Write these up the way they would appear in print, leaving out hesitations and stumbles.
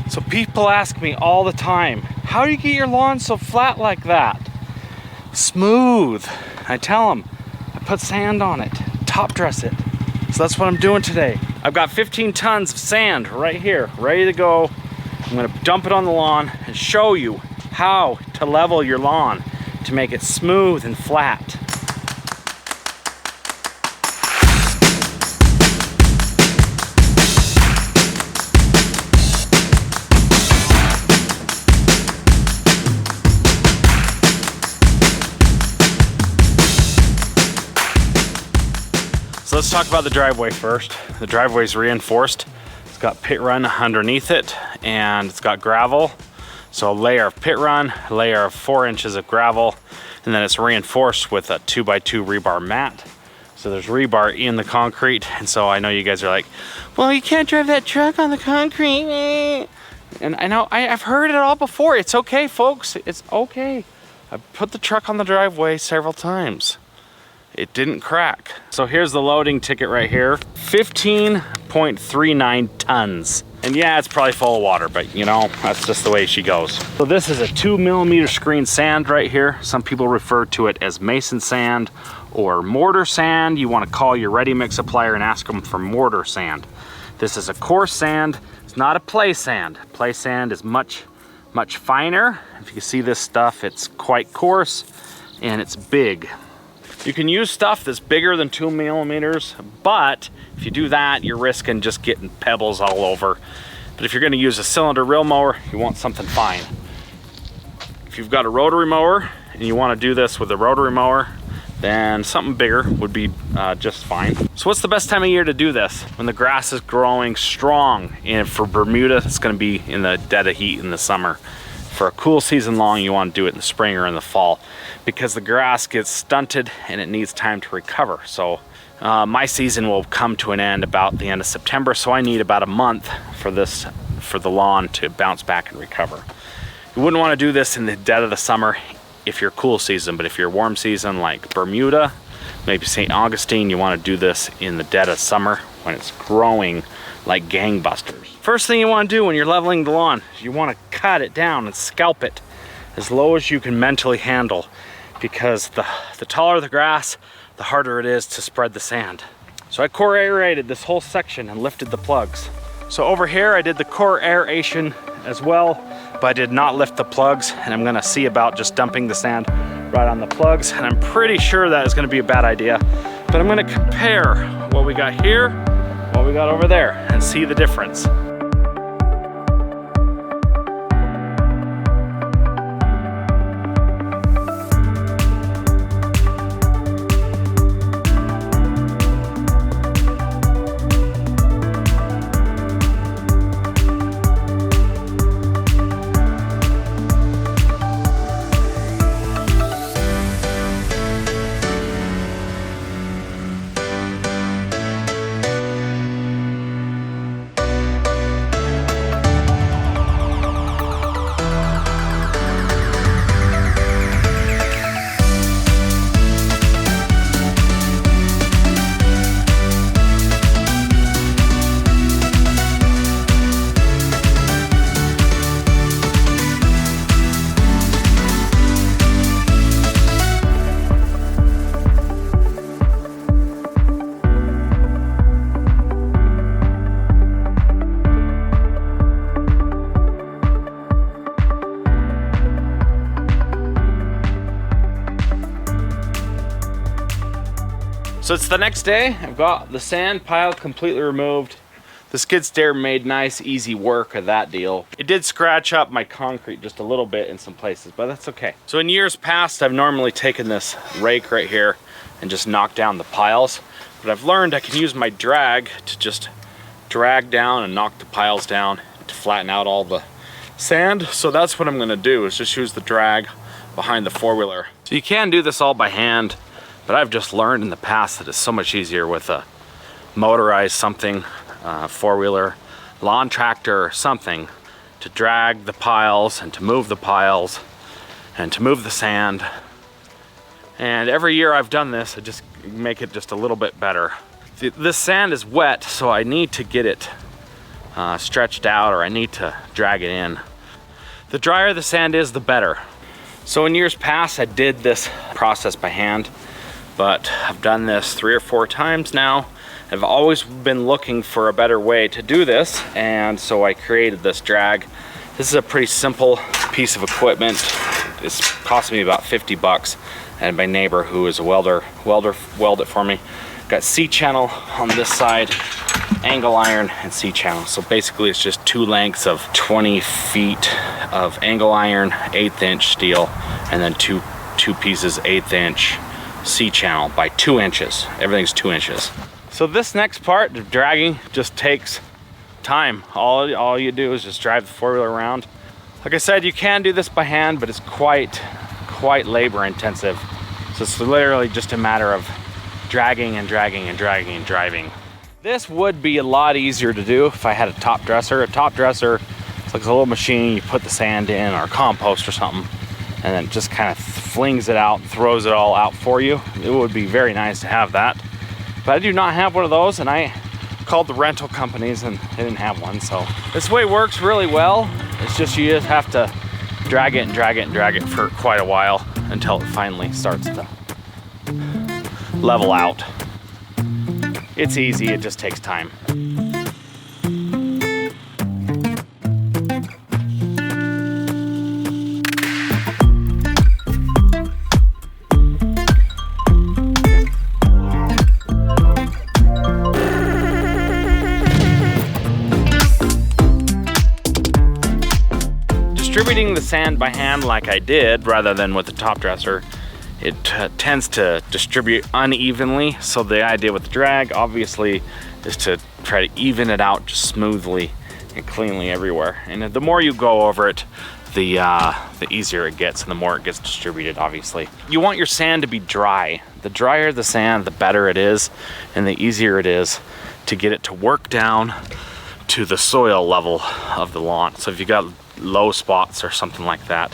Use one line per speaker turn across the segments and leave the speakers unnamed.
So people ask me all the time, how do you get your lawn so flat like that? Smooth. I tell them, I put sand on it, top dress it. So that's what I'm doing today. I've got 15 tons of sand right here, ready to go. I'm gonna dump it on the lawn and show you how to level your lawn to make it smooth and flat. So let's talk about the driveway first. The driveway is reinforced. It's got pit run underneath it, and it's got gravel. So a layer of pit run, a layer of 4 inches of gravel, and then it's reinforced with a 2x2 rebar mat. So there's rebar in the concrete, and so I know you guys are like, well, you can't drive that truck on the concrete. And I know, I've heard it all before. It's okay, folks, it's okay. I put the truck on the driveway several times. It didn't crack. So here's the loading ticket right here. 15.39 tons. And yeah, it's probably full of water, but you know, that's just the way she goes. So this is a 2mm screen sand right here. Some people refer to it as mason sand or mortar sand. You want to call your ready mix supplier and ask them for mortar sand. This is a coarse sand. It's not a play sand. Play sand is much finer. If you can see this stuff, it's quite coarse and it's big. You can use stuff that's bigger than 2mm, but if you do that, you're risking just getting pebbles all over. But if you're gonna use a cylinder reel mower, you want something fine. If you've got a rotary mower and you wanna do this with a rotary mower, then something bigger would be just fine. So what's the best time of year to do this? When the grass is growing strong. And for Bermuda, it's gonna be in the dead of heat in the summer. For a cool season long, you want to do it in the spring or in the fall because the grass gets stunted and it needs time to recover. So my season will come to an end about the end of September, so I need about a month for the lawn to bounce back and recover. You wouldn't want to do this in the dead of the summer if you're cool season, but if you're warm season like Bermuda, maybe St. Augustine, you want to do this in the dead of summer when it's growing like gangbusters. First thing you want to do when you're leveling the lawn is you want to cut it down and scalp it as low as you can mentally handle, because the taller the grass, the harder it is to spread the sand. So I core aerated this whole section and lifted the plugs. So over here I did the core aeration as well, but I did not lift the plugs, and I'm gonna see about just dumping the sand right on the plugs, and I'm pretty sure that is gonna be a bad idea, but I'm gonna compare what we got here, what we got over there, and see the difference. So it's the next day. I've got the sand pile completely removed. The skid steer made nice, easy work of that deal. It did scratch up my concrete just a little bit in some places, but that's okay. So in years past, I've normally taken this rake right here and just knocked down the piles. But I've learned I can use my drag to just drag down and knock the piles down to flatten out all the sand. So that's what I'm gonna do, is just use the drag behind the four-wheeler. So you can do this all by hand, but I've just learned in the past that it's so much easier with a motorized something, four-wheeler, lawn tractor or something, to drag the piles and to move the piles and to move the sand. And every year I've done this, I just make it just a little bit better. This sand is wet, so I need to get it stretched out or I need to drag it in. The drier the sand is, the better. So in years past, I did this process by hand, but I've done this 3 or 4 times now. I've always been looking for a better way to do this, and so I created this drag. This is a pretty simple piece of equipment. It's cost me about 50 bucks, and my neighbor, who is a welder welded it for me. Got C-channel on this side, angle iron, and C-channel. So basically it's just 2 lengths of 20 feet of angle iron, 1/8 inch steel, and then two pieces 1/8 inch C-channel by 2 inches. Everything's 2 inches. So this next part, the dragging, just takes time. All you do is just drive the 4-wheeler around. Like I said, you can do this by hand, but it's quite labor intensive. So it's literally just a matter of dragging and dragging and dragging and driving. This would be a lot easier to do if I had a top dresser. A top dresser, it's like a little machine, you put the sand in or compost or something, and then just kind of flings it out and throws it all out for you. It would be very nice to have that. But I do not have one of those, and I called the rental companies and they didn't have one. So this way works really well. It's just you just have to drag it and drag it and drag it for quite a while until it finally starts to level out. It's easy, it just takes time. Distributing the sand by hand like I did rather than with the top dresser, it tends to distribute unevenly. So the idea with the drag obviously is to try to even it out just smoothly and cleanly everywhere. And the more you go over it, the easier it gets and the more it gets distributed, obviously. You want your sand to be dry. The drier the sand, the better it is, and the easier it is to get it to work down to the soil level of the lawn. So if you got low spots or something like that,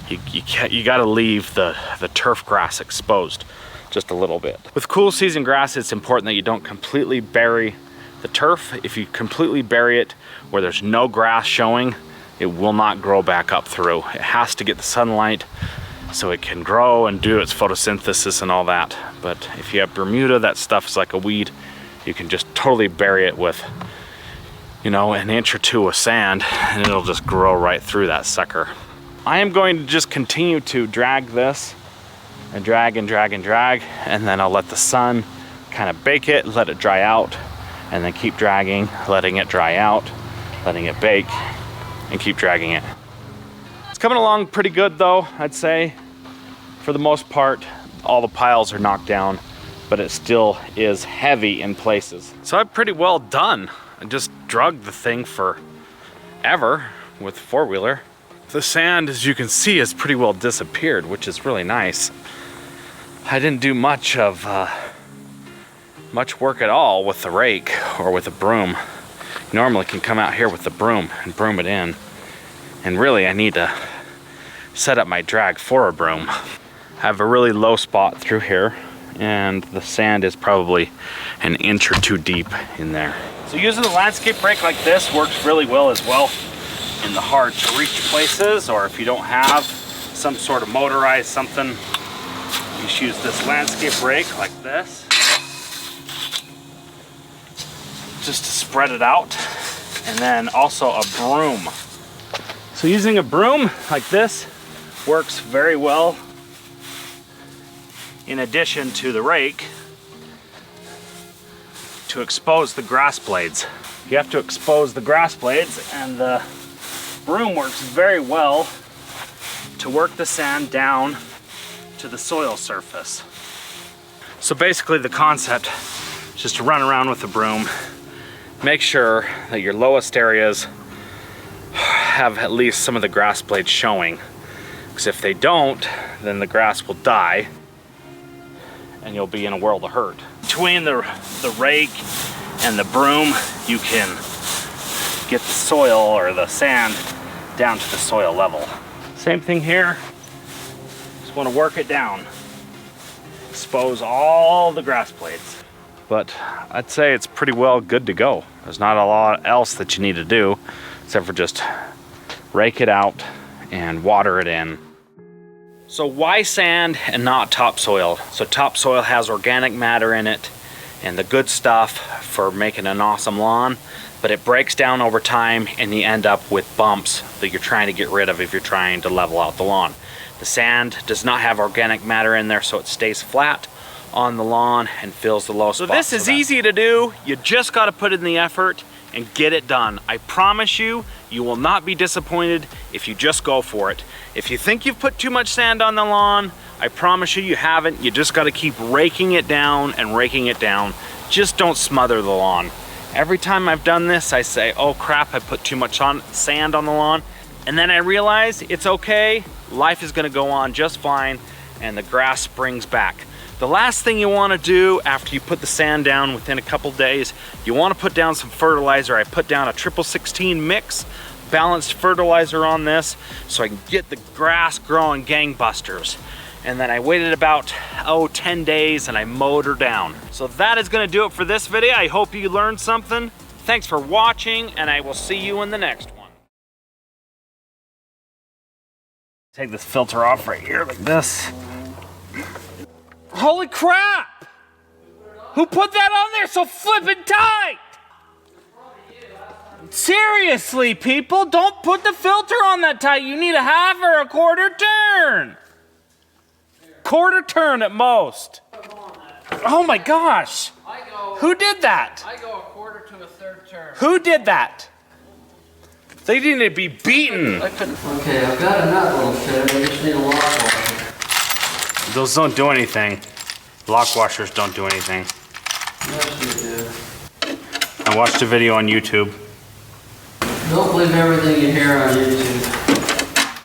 you got to leave the turf grass exposed just a little bit. With cool season grass, it's important that you don't completely bury the turf. If you completely bury it where there's no grass showing, it will not grow back up through. It has to get the sunlight so it can grow and do its photosynthesis and all that. But if you have Bermuda, that stuff is like a weed. You can just totally bury it with, you know, 1 inch or 2 of sand, and it'll just grow right through that sucker. I am going to just continue to drag this and drag and drag and drag, and then I'll let the sun kind of bake it, let it dry out, and then keep dragging, letting it dry out, letting it bake, and keep dragging it. It's coming along pretty good though, I'd say. For the most part, all the piles are knocked down, but it still is heavy in places. So I'm pretty well done. I just drug the thing for ever with 4-wheeler. The sand, as you can see, has pretty well disappeared, which is really nice. I didn't do much work at all with the rake or with a broom. You normally can come out here with the broom and broom it in. And really, I need to set up my drag for a broom. I have a really low spot through here, and the sand is probably 1 inch or 2 deep in there. So using the landscape rake like this works really well as well in the hard to reach places, or if you don't have some sort of motorized something, you just use this landscape rake like this just to spread it out, and then also a broom. So using a broom like this works very well in addition to the rake to expose the grass blades. You have to expose the grass blades, and the broom works very well to work the sand down to the soil surface. So basically the concept is just to run around with the broom, make sure that your lowest areas have at least some of the grass blades showing, because if they don't, then the grass will die and you'll be in a world of hurt. Between the rake and the broom, you can get the soil or the sand down to the soil level. Same thing here, just want to work it down. Expose all the grass blades. But I'd say it's pretty well good to go. There's not a lot else that you need to do except for just rake it out and water it in. So why sand and not topsoil? So topsoil has organic matter in it and the good stuff for making an awesome lawn, but it breaks down over time and you end up with bumps that you're trying to get rid of if you're trying to level out the lawn. The sand does not have organic matter in there, so it stays flat on the lawn and fills the low spots. So this is easy to do. You just got to put in the effort and get it done. I promise you, you will not be disappointed if you just go for it. If you think you've put too much sand on the lawn, I promise you, you haven't. You just got to keep raking it down and raking it down. Just don't smother the lawn. Every time I've done this, I say, oh crap, I put too much sand on the lawn. And then I realize it's okay. Life is going to go on just fine and the grass springs back. The last thing you want to do after you put the sand down within a couple days, you want to put down some fertilizer. I put down a 16 mix, balanced fertilizer on this so I can get the grass growing gangbusters. And then I waited about 10 days and I mowed her down. So that is going to do it for this video. I hope you learned something. Thanks for watching and I will see you in the next one. Take this filter off right here like this. Holy crap! Who put that on there so flippin' tight? Seriously, people, don't put the filter on that tight. You need a half or a quarter turn. Quarter turn at most. Oh my gosh. Who did that?
I go a quarter to a third turn.
Who did that? They need to be beaten.
Okay, I've got a nut little shit. I just need a lock washer.
Those don't do anything. Lock washers don't do anything.
Yes, you do.
I watched a video on YouTube.
Don't believe everything you hear on YouTube.